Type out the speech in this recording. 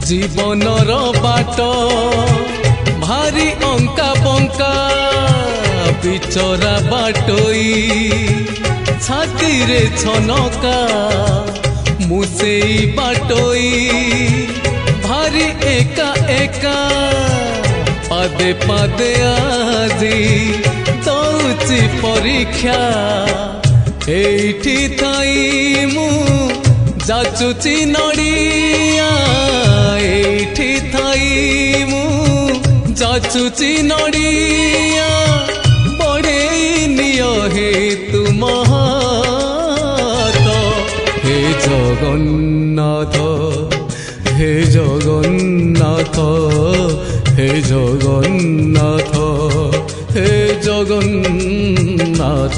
जीवनर बाट भारी अंका बंका बिचरा बाटोई छाती रे छनका मुसेई बाटोई भारी एका एका पादे पादे आजी दौची परीक्षा एठी थाई मु जाचुची नड़िया एठी थाई मु जाचुची नड़िया बड़े नियो हे तुम हे जगन्नाथ हे जगन्नाथ हे जगन्नाथ हे जगन्नाथ।